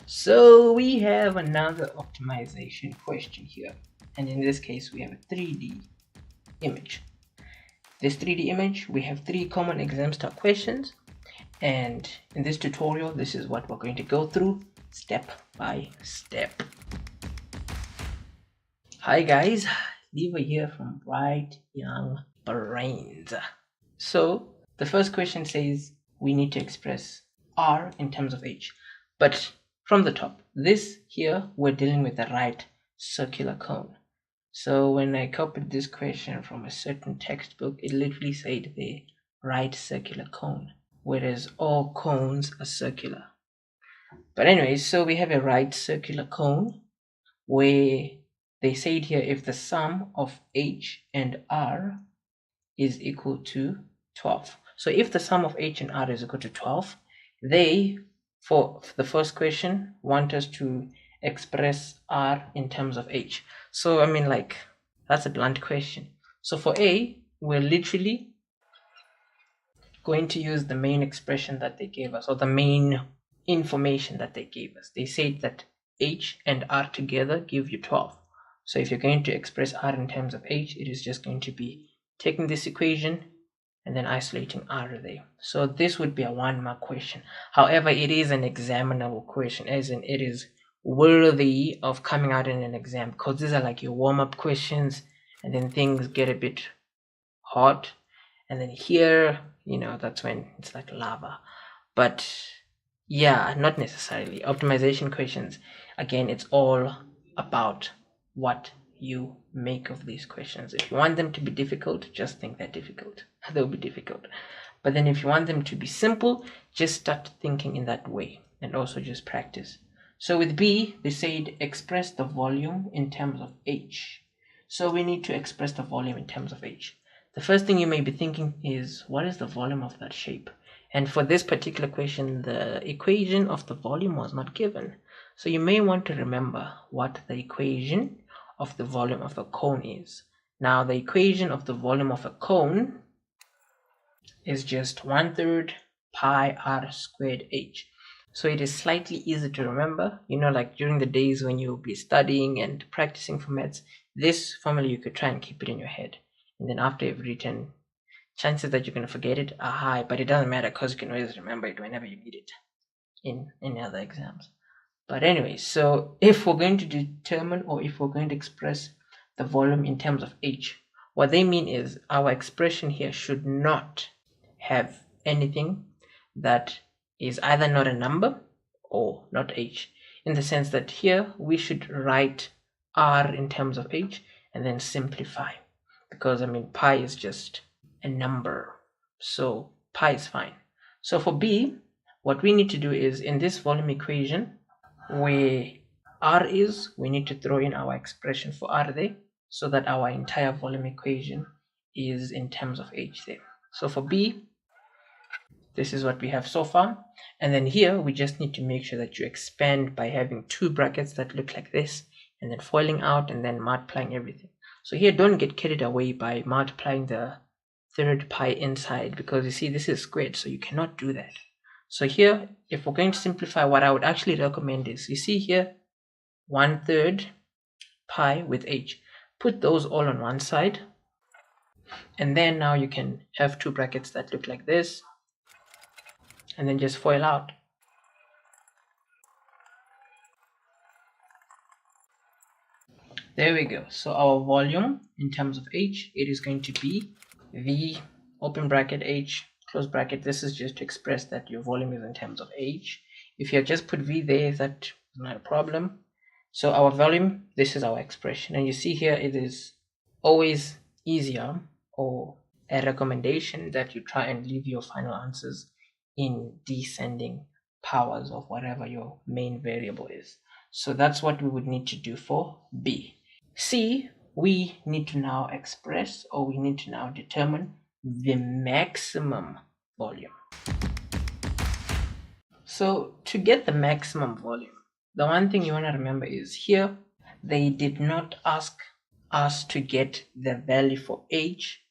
So we have another optimization question here, and in this case we have a 3D image. This 3D image, we have 3 common exam style questions, and in this tutorial this is what we're going to go through step by step. Hi guys, Lever here from Bright Young Brains. So the first question says we need to express R in terms of H, but from the top, this here we're dealing with the right circular cone. So when I copied this question from a certain textbook, it literally said the right circular cone, whereas all cones are circular. But anyway, so we have a right circular cone where they said here if the sum of H and R is equal to 12. So if the sum of H and R is equal to 12, they, for the first question, want us to express R in terms of H. So I mean, like, that's a blunt question. So for A, we're literally going to use the main expression that they gave us, or the main information that they gave us. They said that H and R together give you 12. So if you're going to express R in terms of H, it is just going to be taking this equation and then isolating R there. So this would be a 1-mark question. However, it is an examinable question, as in it is worthy of coming out in an exam, because these are like your warm-up questions, and then things get a bit hot, and then here, you know, that's when it's like lava. But yeah, not necessarily. Optimization questions, again, it's all about what you make of these questions. If you want them to be difficult, just think they're difficult. They'll be difficult. But then if you want them to be simple, just start thinking in that way, and also just practice. So with B, they said express the volume in terms of H. So we need to express the volume in terms of H. The first thing you may be thinking is, what is the volume of that shape? And for this particular question, the equation of the volume was not given. So you may want to remember what the equation of the volume of a cone is. Now, the equation of the volume of a cone is just 1/3 pi r squared h. So it is slightly easy to remember. You know, like during the days when you'll be studying and practicing for maths, this formula you could try and keep it in your head. And then after you've written, chances that you're going to forget it are high, but it doesn't matter because you can always remember it whenever you need it in any other exams. But anyway, so if we're going to determine, or if we're going to express the volume in terms of H, what they mean is our expression here should not have anything that is either not a number or not H, in the sense that here we should write R in terms of H and then simplify, because I mean pi is just a number, so pi is fine. So for B, what we need to do is, in this volume equation where R is, we need to throw in our expression for R there, so that our entire volume equation is in terms of H there. So for B, this is what we have so far. And then here, we just need to make sure that you expand by having 2 brackets that look like this, and then foiling out and then multiplying everything. So here, don't get carried away by multiplying the 3rd pi inside, because you see this is squared, so you cannot do that. So here, if we're going to simplify, what I would actually recommend is, you see here, 1/3 pi with h. Put those all on one side, and then now you can have 2 brackets that look like this, and then just foil out. There we go. So our volume in terms of H, it is going to be V open bracket H close bracket. This is just to express that your volume is in terms of H. If you just put V there, that's not a problem. So our volume, this is our expression, and you see here it is always easier, or a recommendation, that you try and leave your final answers in descending powers of whatever your main variable is. So that's what we would need to do for B. C, we need to now express, or we need to now determine the maximum volume. So to get the maximum volume, the one thing you want to remember is here they did not ask us to get the value for H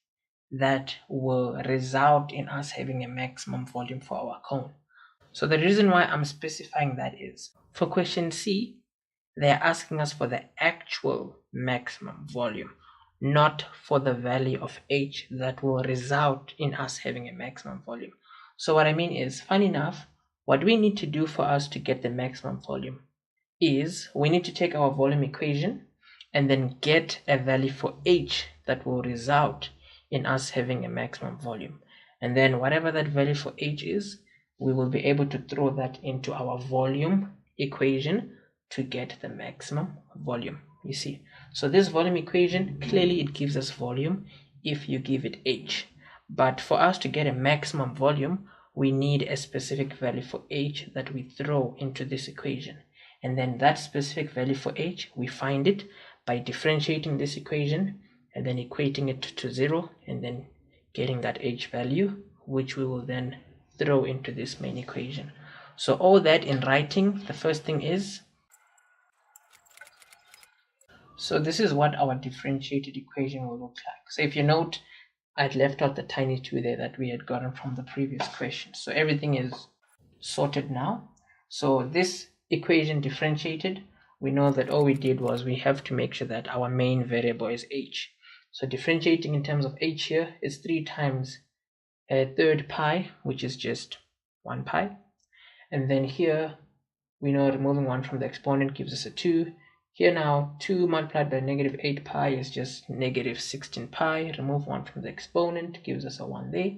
that will result in us having a maximum volume for our cone. So the reason why I'm specifying that is, For question C, they're asking us for the actual maximum volume, not for the value of H that will result in us having a maximum volume. So what I mean is, funny enough, what we need to do for us to get the maximum volume is we need to take our volume equation and then get a value for H that will result in us having a maximum volume. And then whatever that value for H is, we will be able to throw that into our volume equation to get the maximum volume. You see, so this volume equation, clearly it gives us volume if you give it H. But for us to get a maximum volume, we need a specific value for H that we throw into this equation. And then that specific value for H, we find it by differentiating this equation and then equating it to 0 and then getting that H value, which we will then throw into this main equation. So all that in writing, the first thing is, so this is what our differentiated equation will look like. So if you note, I'd left out the tiny 2 there that we had gotten from the previous question. So everything is sorted now. So this equation differentiated, we know that all we did was we have to make sure that our main variable is H. So differentiating in terms of H here is 3 times a third pi, which is just 1 pi. And then here, we know removing 1 from the exponent gives us a 2. Here now, 2 multiplied by negative 8 pi is just negative 16 pi. Remove 1 from the exponent gives us a 1 there.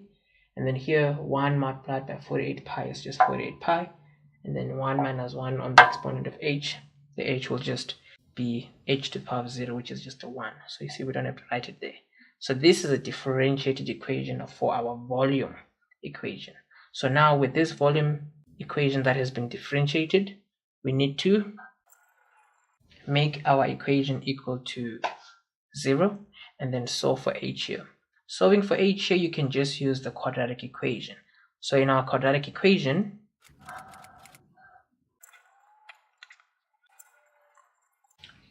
And then here, 1 multiplied by 48 pi is just 48 pi. And then 1 minus 1 on the exponent of H. The H will just be H to the power of 0, which is just a 1. So you see, we don't have to write it there. So this is a differentiated equation for our volume equation. So now with this volume equation that has been differentiated, we need to make our equation equal to 0 and then solve for H here. Solving for H here, you can just use the quadratic equation. So in our quadratic equation,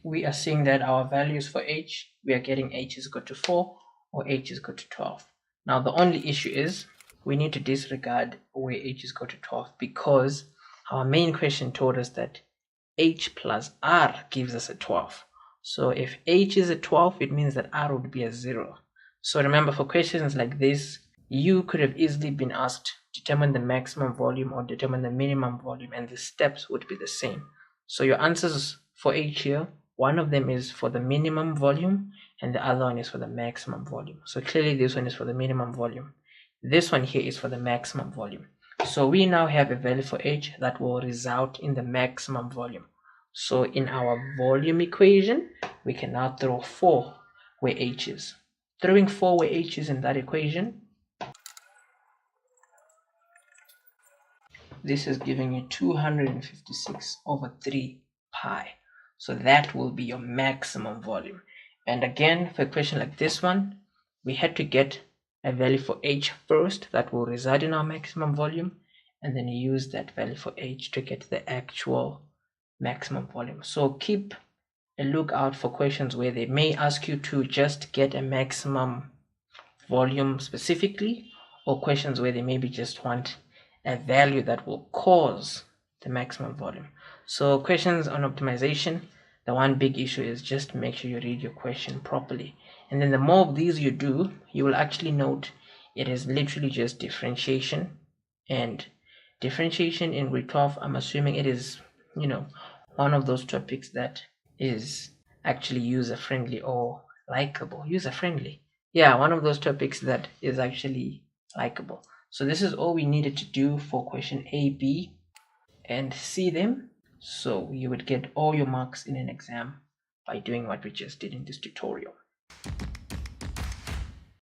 we are seeing that our values for H, we are getting H is equal to 4 or H is equal to 12. Now the only issue is we need to disregard where H is equal to 12 because our main question told us that H plus R gives us a 12. So if H is a 12, it means that R would be a 0. So remember, for questions like this, you could have easily been asked determine the maximum volume or determine the minimum volume, and the steps would be the same. So your answers for H here, one of them is for the minimum volume and the other one is for the maximum volume. So clearly this one is for the minimum volume. This one here is for the maximum volume. So we now have a value for H that will result in the maximum volume. So in our volume equation, we can now throw 4 where H is. Throwing 4 where H is in that equation, this is giving you 256 over 3 pi. So that will be your maximum volume. And again, for a question like this one, we had to get a value for H first that will reside in our maximum volume, and then use that value for H to get the actual maximum volume. So keep a lookout for questions where they may ask you to just get a maximum volume specifically, or questions where they maybe just want a value that will cause the maximum volume. So questions on optimization, the one big issue is just make sure you read your question properly. And then the more of these you do, you will actually note it is literally just differentiation. And differentiation in grade 12, I'm assuming it is, one of those topics that is actually user-friendly or likable. User-friendly. Yeah, one of those topics that is actually likable. So this is all we needed to do for question A, B, and C them. So you would get all your marks in an exam by doing what we just did in this tutorial.